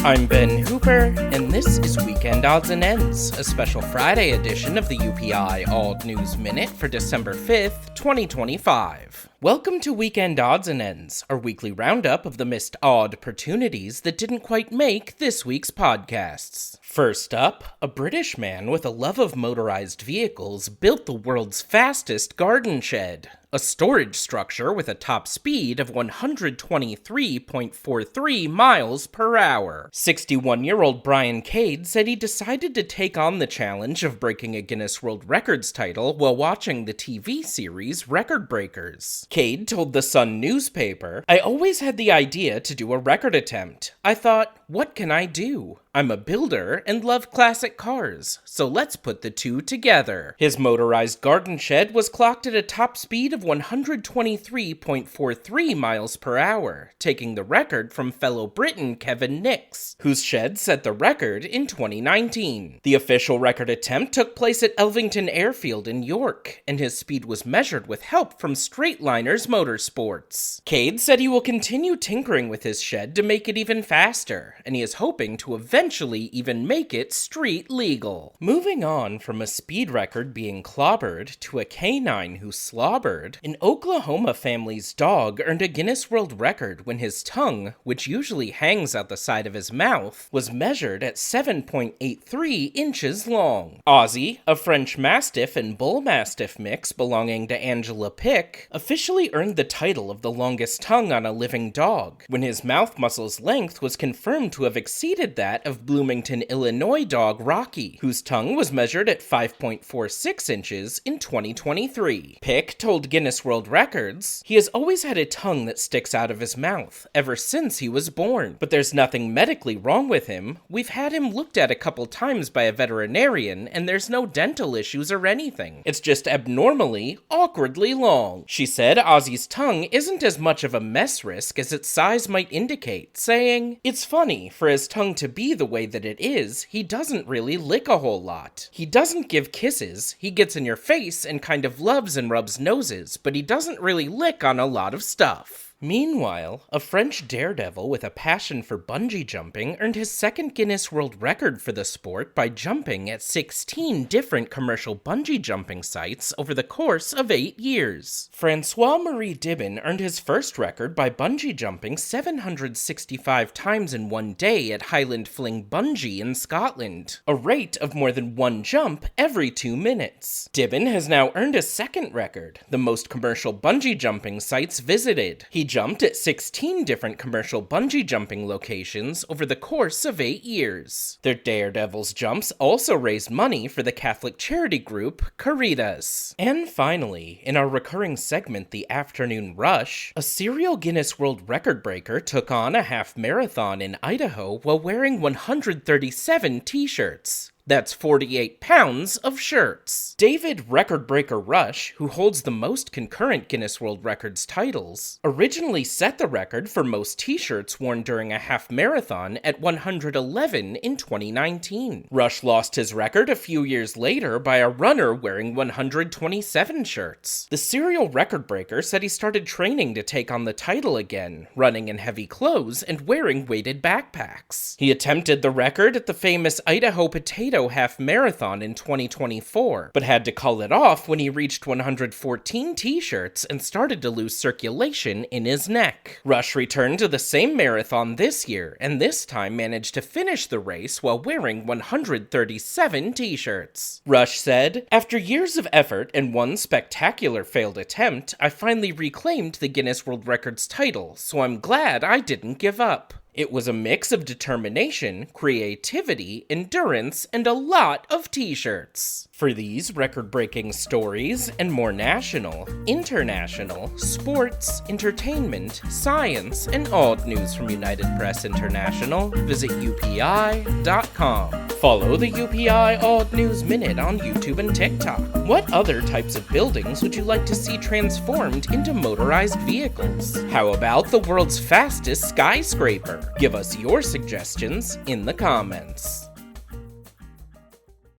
I'm Ben Hooper, and this is Weekend Odds and Ends, a special Friday edition of the UPI Odd News Minute for December 5th, 2025. Welcome to Weekend Odds and Ends, our weekly roundup of the missed odd-portunities that didn't quite make this week's podcasts. First up, a British man with a love of motorized vehicles built the world's fastest garden shed. A storage structure with a top speed of 123.43 miles per hour. 61-year-old Brian Cade said he decided to take on the challenge of breaking a Guinness World Records title while watching the TV series Record Breakers. Cade told the Sun newspaper, "I always had the idea to do a record attempt. I thought, what can I do? I'm a builder and love classic cars, so let's put the two together." His motorized garden shed was clocked at a top speed of 123.43 miles per hour, taking the record from fellow Briton Kevin Nix, whose shed set the record in 2019. The official record attempt took place at Elvington Airfield in York, and his speed was measured with help from Straightliners Motorsports. Cade said he will continue tinkering with his shed to make it even faster, and he is hoping to eventually even make it street legal. Moving on from a speed record being clobbered to a canine who slobbered, an Oklahoma family's dog earned a Guinness World Record when his tongue, which usually hangs out the side of his mouth, was measured at 7.83 inches long. Ozzy, a French Mastiff and Bull Mastiff mix belonging to Angela Pick, officially earned the title of the longest tongue on a living dog, when his mouth muscle's length was confirmed to have exceeded that of Bloomington, Illinois dog Rocky, whose tongue was measured at 5.46 inches in 2023. Pick told Guinness World Records, "He has always had a tongue that sticks out of his mouth, ever since he was born. But there's nothing medically wrong with him. We've had him looked at a couple times by a veterinarian, and there's no dental issues or anything. It's just abnormally, awkwardly long." She said Ozzy's tongue isn't as much of a mess risk as its size might indicate, saying, "It's funny, for his tongue to be the way that it is, he doesn't really lick a whole lot. He doesn't give kisses, he gets in your face and kind of loves and rubs noses, but he doesn't really lick on a lot of stuff." Meanwhile, a French daredevil with a passion for bungee jumping earned his second Guinness World Record for the sport by jumping at 16 different commercial bungee jumping sites over the course of 8 years. Francois-Marie Dibin earned his first record by bungee jumping 765 times in one day at Highland Fling Bungee in Scotland, a rate of more than one jump every 2 minutes. Dibin has now earned a second record, the most commercial bungee jumping sites visited. He jumped at 16 different commercial bungee jumping locations over the course of 8 years. Their Daredevil's jumps also raised money for the Catholic charity group Caritas. And finally, in our recurring segment, The Afternoon Rush, a serial Guinness World Record breaker took on a half marathon in Idaho while wearing 137 t-shirts. That's 48 pounds of shirts. David Record Breaker Rush, who holds the most concurrent Guinness World Records titles, originally set the record for most t-shirts worn during a half marathon at 111 in 2019. Rush lost his record a few years later by a runner wearing 127 shirts. The serial record breaker said he started training to take on the title again, running in heavy clothes and wearing weighted backpacks. He attempted the record at the famous Idaho Potato Half Marathon in 2024, but had to call it off when he reached 114 t-shirts and started to lose circulation in his neck. Rush returned to the same marathon this year, and this time managed to finish the race while wearing 137 t-shirts. Rush said, "After years of effort and one spectacular failed attempt, I finally reclaimed the Guinness World Records title, so I'm glad I didn't give up. It was a mix of determination, creativity, endurance, and a lot of t-shirts." For these record-breaking stories and more national, international, sports, entertainment, science, and odd news from United Press International, visit UPI.com. Follow the UPI Odd News Minute on YouTube and TikTok. What other types of buildings would you like to see transformed into motorized vehicles? How about the world's fastest skyscraper? Give us your suggestions in the comments.